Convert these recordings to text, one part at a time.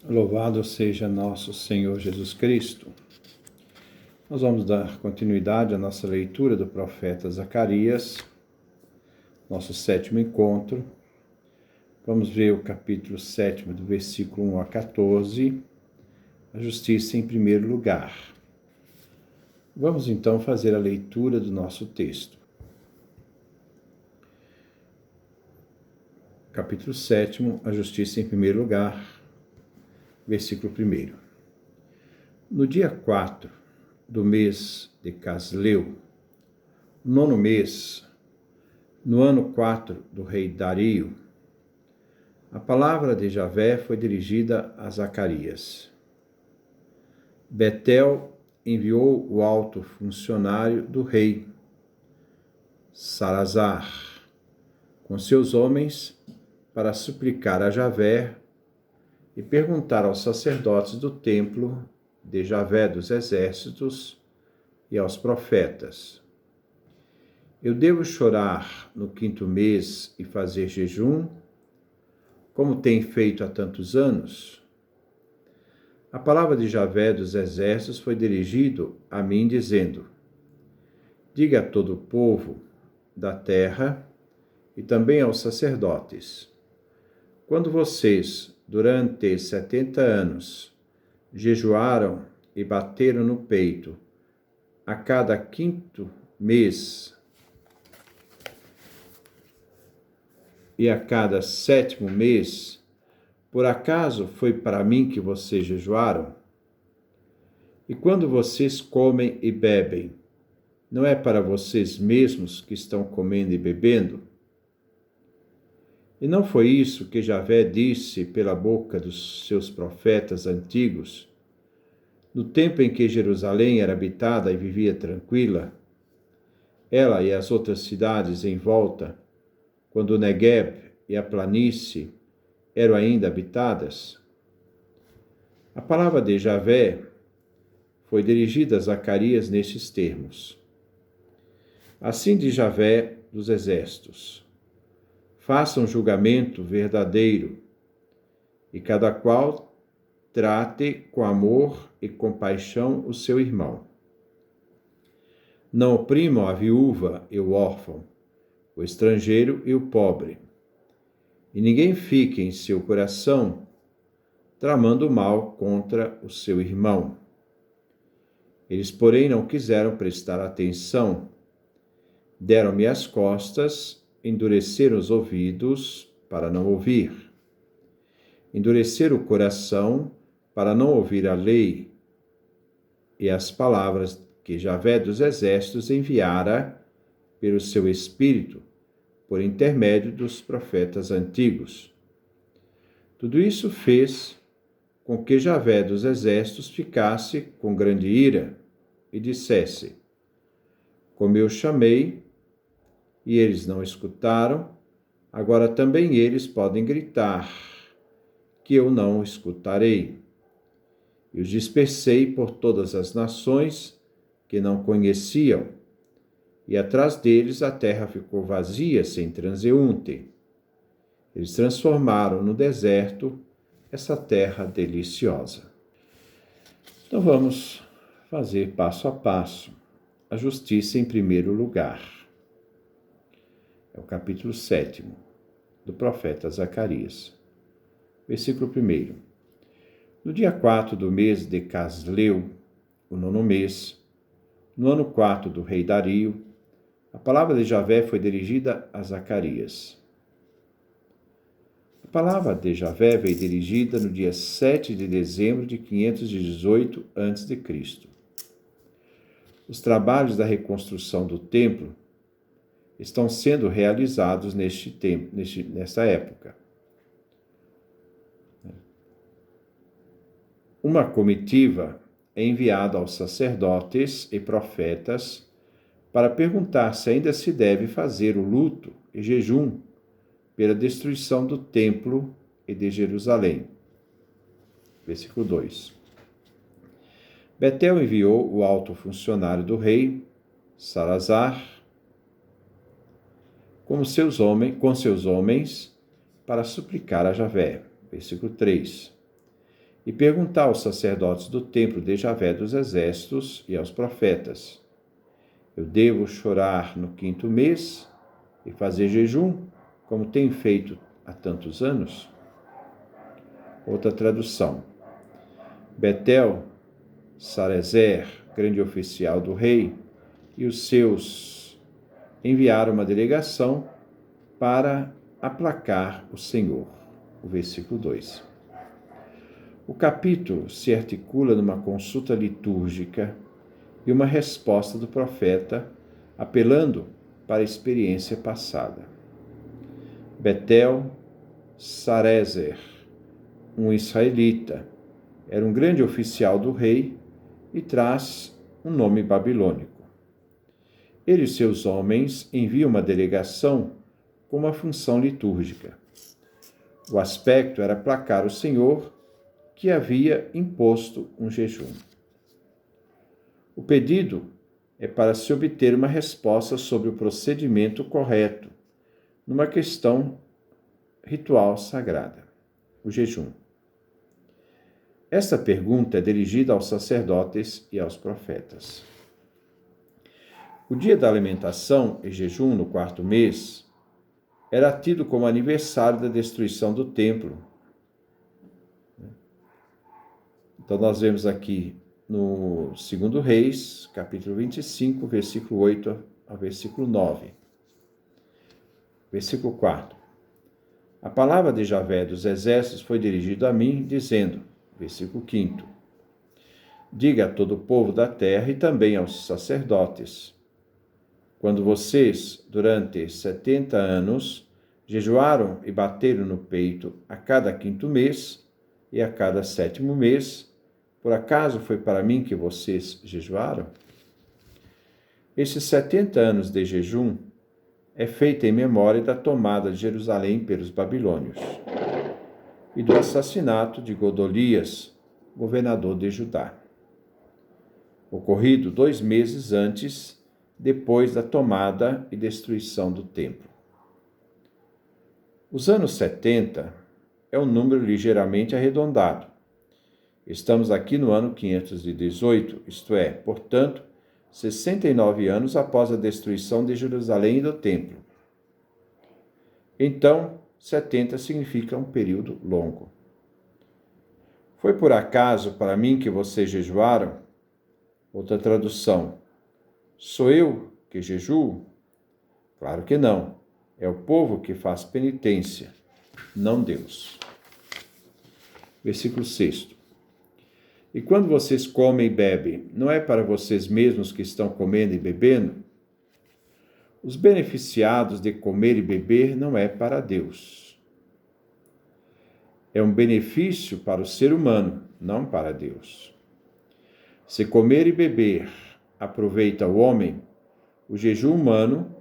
Louvado seja nosso Senhor Jesus Cristo. Nós vamos dar continuidade à nossa leitura do profeta Zacarias, nosso 7º encontro. Vamos ver o capítulo 7, do versículo 1 a 14, a justiça em primeiro lugar. Vamos então fazer a leitura do nosso texto. Capítulo 7, a justiça em primeiro lugar, versículo 1. No dia 4 do mês de Casleu, 9º mês, no ano 4 do rei Dario, a palavra de Javé foi dirigida a Zacarias. Betel enviou o alto funcionário do rei, Salazar, com seus homens, para suplicar a Javé e perguntar aos sacerdotes do templo de Javé dos exércitos e aos profetas: eu devo chorar no 5º mês e fazer jejum, como tem feito há tantos anos? A palavra de Javé dos exércitos foi dirigida a mim, dizendo: diga a todo o povo da terra e também aos sacerdotes: quando vocês, durante 70 anos, jejuaram e bateram no peito, a cada 5º mês e a cada 7º mês, por acaso foi para mim que vocês jejuaram? E quando vocês comem e bebem, não é para vocês mesmos que estão comendo e bebendo? E não foi isso que Javé disse pela boca dos seus profetas antigos, no tempo em que Jerusalém era habitada e vivia tranquila, ela e as outras cidades em volta, quando o Negueb e a planície eram ainda habitadas? A palavra de Javé foi dirigida a Zacarias nestes termos: assim diz Javé dos exércitos: faça um julgamento verdadeiro, e cada qual trate com amor e compaixão o seu irmão. Não oprimam a viúva e o órfão, o estrangeiro e o pobre. E ninguém fique em seu coração tramando mal contra o seu irmão. Eles, porém, não quiseram prestar atenção. Deram-me as costas, endureceram os ouvidos para não ouvir. Endureceram o coração para não ouvir a lei e as palavras que Javé dos exércitos enviara pelo seu espírito, por intermédio dos profetas antigos. Tudo isso fez com que Javé dos exércitos ficasse com grande ira e dissesse: como eu chamei e eles não escutaram, agora também eles podem gritar, que eu não escutarei. E os dispersei por todas as nações que não conheciam, e atrás deles a terra ficou vazia, sem transeunte. Eles transformaram no deserto essa terra deliciosa. Então vamos fazer passo a passo a justiça em primeiro lugar. É o capítulo 7 do profeta Zacarias. Versículo 1. No dia 4 do mês de Casleu, o 9º mês, no ano 4 do rei Dario, a palavra de Javé foi dirigida a Zacarias. A palavra de Javé veio dirigida no dia 7 de dezembro de 518 a.C. Os trabalhos da reconstrução do templo estão sendo realizados nesta época. Uma comitiva é enviada aos sacerdotes e profetas para perguntar se ainda se deve fazer o luto e jejum pela destruição do templo e de Jerusalém. Versículo 2. Betel enviou o alto funcionário do rei, Salazar, com seus homens, para suplicar a Javé. Versículo 3. e perguntar aos sacerdotes do templo de Javé dos exércitos e aos profetas: eu devo chorar no 5º mês e fazer jejum, como tenho feito há tantos anos? Outra tradução. Betel, Sarezer, grande oficial do rei, e os seus enviaram uma delegação para aplacar o Senhor. O versículo 2. O capítulo se articula numa consulta litúrgica e uma resposta do profeta, apelando para a experiência passada. Betel, Sarezer, um israelita, era um grande oficial do rei e traz um nome babilônico. Ele e seus homens enviam uma delegação com uma função litúrgica. O aspecto era aplacar o Senhor, que havia imposto um jejum. O pedido é para se obter uma resposta sobre o procedimento correto numa questão ritual sagrada, o jejum. Esta pergunta é dirigida aos sacerdotes e aos profetas. O dia da alimentação e jejum no 4º mês era tido como aniversário da destruição do templo. Então nós vemos aqui no 2º Reis, capítulo 25, versículo 8 ao versículo 9. Versículo 4. A palavra de Javé dos exércitos foi dirigida a mim, dizendo, versículo 5, diga a todo o povo da terra e também aos sacerdotes, quando vocês, durante 70 anos, jejuaram e bateram no peito a cada 5º mês e a cada 7º mês, por acaso foi para mim que vocês jejuaram? Esses 70 anos de jejum é feito em memória da tomada de Jerusalém pelos babilônios e do assassinato de Godolias, governador de Judá, ocorrido 2 meses antes, depois da tomada e destruição do templo. Os anos 70 é um número ligeiramente arredondado. Estamos aqui no ano 518, isto é, portanto, 69 anos após a destruição de Jerusalém e do templo. Então, 70 significa um período longo. Foi por acaso para mim que vocês jejuaram? Outra tradução. Sou eu que jejuo? Claro que não. É o povo que faz penitência, não Deus. Versículo 6. E quando vocês comem e bebem, não é para vocês mesmos que estão comendo e bebendo? Os beneficiados de comer e beber não é para Deus. É um benefício para o ser humano, não para Deus. Se comer e beber aproveita o homem, o jejum humano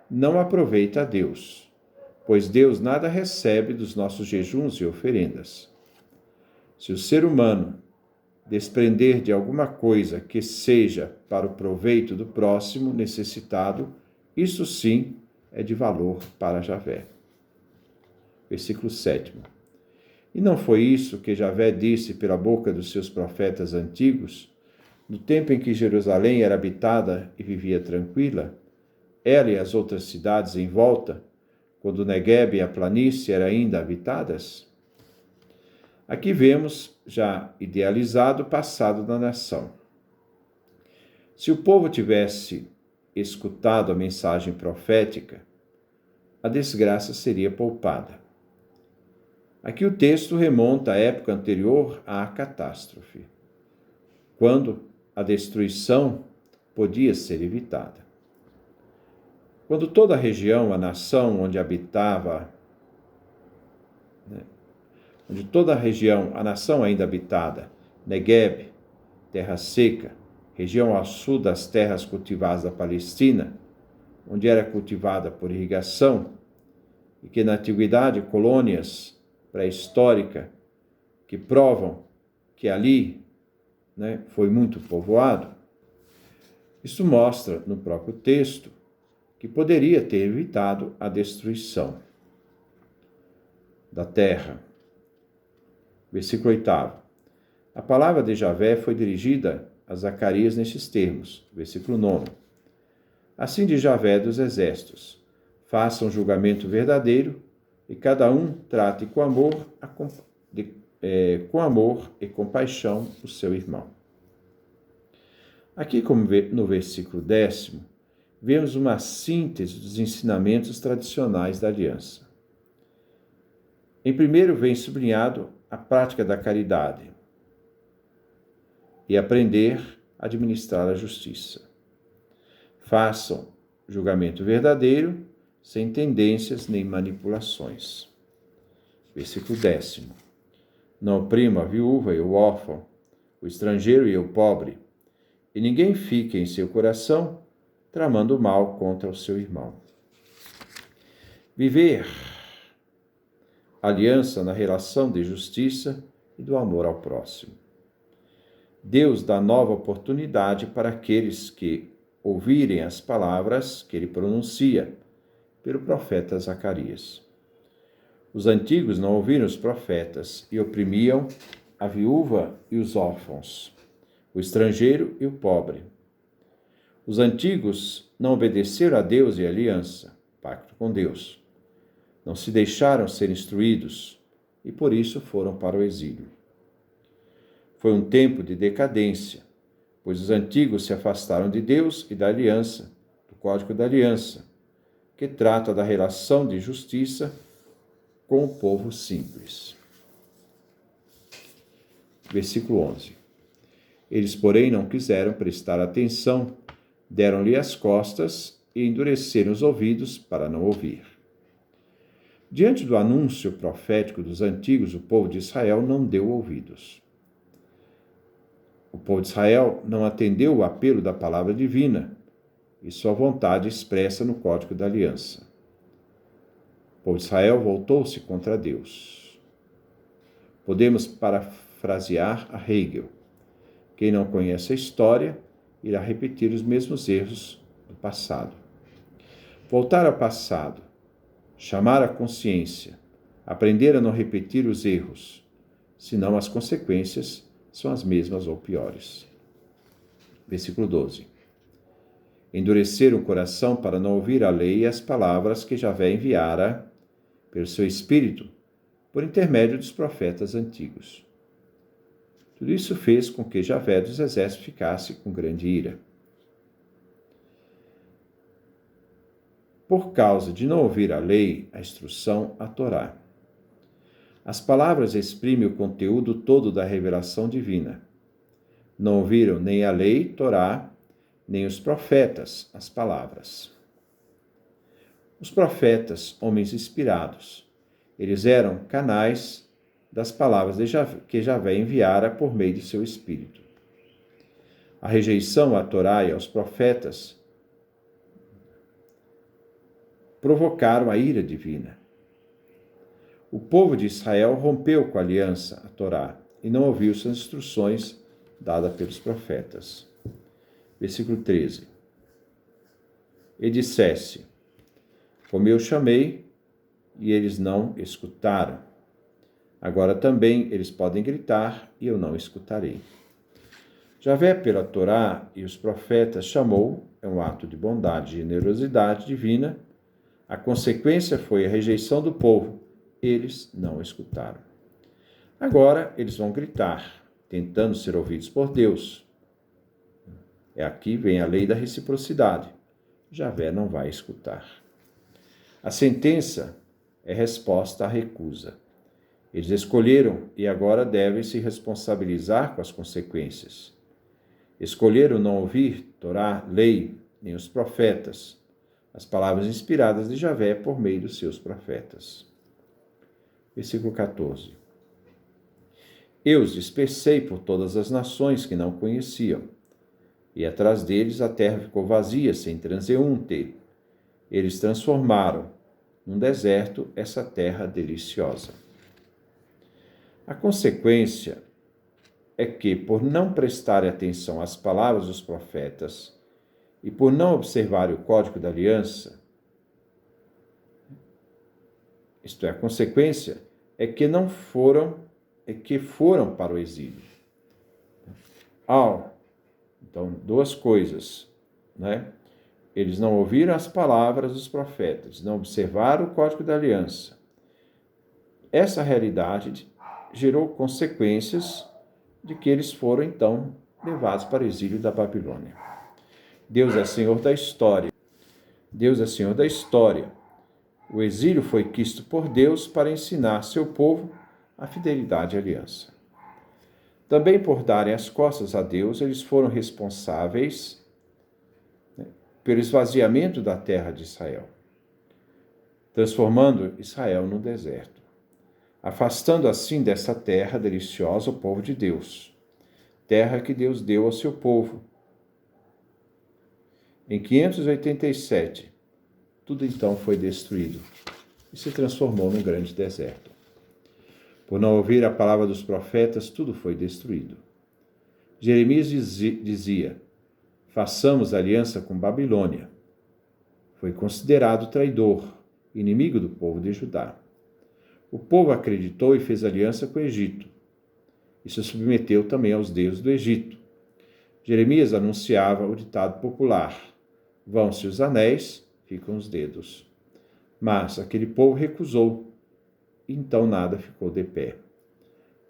não aproveita a Deus, pois Deus nada recebe dos nossos jejuns e oferendas. Se o ser humano desprender de alguma coisa que seja para o proveito do próximo necessitado, isso sim é de valor para Javé. Versículo 7. E não foi isso que Javé disse pela boca dos seus profetas antigos, no tempo em que Jerusalém era habitada e vivia tranquila, ela e as outras cidades em volta, quando Neguebe e a planície eram ainda habitadas? Aqui vemos, já idealizado, o passado da nação. Se o povo tivesse escutado a mensagem profética, a desgraça seria poupada. Aqui o texto remonta à época anterior à catástrofe, quando a destruição podia ser evitada. Quando toda a região, a nação onde habitava, onde toda a região, a nação ainda habitada, Negueb, terra seca, região ao sul das terras cultivadas da Palestina, onde era cultivada por irrigação, e que na antiguidade colônias pré-históricas que provam que ali foi muito povoado, isso mostra no próprio texto que poderia ter evitado a destruição da terra. Versículo 8. A palavra de Javé foi dirigida a Zacarias nestes termos, versículo 9. Assim diz Javé dos exércitos: faça um julgamento verdadeiro e cada um trate com amor e compaixão o seu irmão. Aqui, como no versículo 10, vemos uma síntese dos ensinamentos tradicionais da aliança. Em primeiro, vem sublinhado a prática da caridade e aprender a administrar a justiça. Façam julgamento verdadeiro, sem tendências nem manipulações. Versículo 10. Não oprima a viúva e o órfão, o estrangeiro e o pobre, e ninguém fique em seu coração tramando mal contra o seu irmão. Viver aliança na relação de justiça e do amor ao próximo. Deus dá nova oportunidade para aqueles que ouvirem as palavras que ele pronuncia pelo profeta Zacarias. Os antigos não ouviram os profetas e oprimiam a viúva e os órfãos, o estrangeiro e o pobre. Os antigos não obedeceram a Deus e a aliança, pacto com Deus. Não se deixaram ser instruídos e por isso foram para o exílio. Foi um tempo de decadência, pois os antigos se afastaram de Deus e da aliança, do código da aliança, que trata da relação de justiça com o povo simples. Versículo 11. Eles, porém, não quiseram prestar atenção, deram-lhe as costas e endureceram os ouvidos para não ouvir. Diante do anúncio profético dos antigos, o povo de Israel não deu ouvidos. O povo de Israel não atendeu o apelo da palavra divina e sua vontade expressa no Código da Aliança. O povo de Israel voltou-se contra Deus. Podemos parafrasear a Hegel: quem não conhece a história irá repetir os mesmos erros do passado. Voltar ao passado, chamar a consciência, aprender a não repetir os erros, senão as consequências são as mesmas ou piores. Versículo 12. Endurecer o coração para não ouvir a lei e as palavras que Javé enviara pelo seu Espírito, por intermédio dos profetas antigos. Tudo isso fez com que Javé dos exércitos ficasse com grande ira. Por causa de não ouvir a lei, a instrução, a Torá. As palavras exprimem o conteúdo todo da revelação divina. Não ouviram nem a lei, Torá, nem os profetas, as palavras. Os profetas, homens inspirados, eles eram canais das palavras que Javé enviara por meio de seu Espírito. A rejeição à Torá e aos profetas provocaram a ira divina. O povo de Israel rompeu com a aliança, a Torá, e não ouviu suas instruções dadas pelos profetas. Versículo 13. E dissesse: como eu chamei, e eles não escutaram. Agora também eles podem gritar, e eu não escutarei. Javé, pela Torá e os profetas, chamou, é um ato de bondade e generosidade divina. A consequência foi a rejeição do povo. Eles não escutaram. Agora eles vão gritar, tentando ser ouvidos por Deus. Aqui vem a lei da reciprocidade. Javé não vai escutar. A sentença é resposta à recusa. Eles escolheram e agora devem se responsabilizar com as consequências. Escolheram não ouvir Torá, lei, nem os profetas, as palavras inspiradas de Javé por meio dos seus profetas. Versículo 14. Eu os dispersei por todas as nações que não conheciam, e atrás deles a terra ficou vazia, sem transeunte. Eles transformaram num deserto essa terra deliciosa. A consequência é que, por não prestarem atenção às palavras dos profetas e por não observarem o código da aliança, isto é, a consequência é que foram para o exílio. Então, duas coisas, né? Eles não ouviram as palavras dos profetas, não observaram o código da aliança. Essa realidade gerou consequências de que eles foram, então, levados para o exílio da Babilônia. Deus é Senhor da história. Deus é Senhor da história. O exílio foi quisto por Deus para ensinar seu povo a fidelidade à aliança. Também por darem as costas a Deus, eles foram responsáveis, pelo esvaziamento da terra de Israel, transformando Israel num deserto, afastando assim dessa terra deliciosa o povo de Deus, terra que Deus deu ao seu povo. Em 587, tudo então foi destruído e se transformou num grande deserto. Por não ouvir a palavra dos profetas, tudo foi destruído. Jeremias dizia: façamos aliança com Babilônia. Foi considerado traidor, inimigo do povo de Judá. O povo acreditou e fez aliança com o Egito, e se submeteu também aos deuses do Egito. Jeremias anunciava o ditado popular: vão-se os anéis, ficam os dedos. Mas aquele povo recusou, e então nada ficou de pé.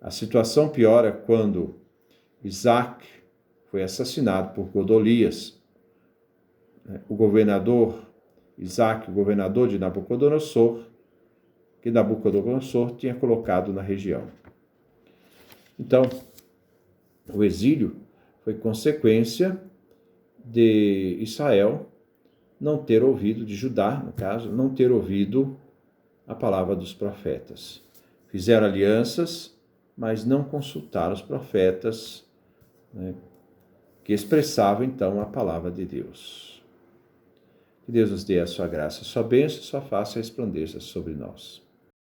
A situação piora quando Isaac foi assassinado por Godolias. O governador Isaac, o governador de Nabucodonosor, que Nabucodonosor tinha colocado na região. Então, o exílio foi consequência de Israel não ter ouvido, de Judá, no caso, não ter ouvido a palavra dos profetas. Fizeram alianças, mas não consultaram os profetas, né, que expressavam então a palavra de Deus. Que Deus nos dê a sua graça, a sua bênção, a sua face resplandeça sobre nós.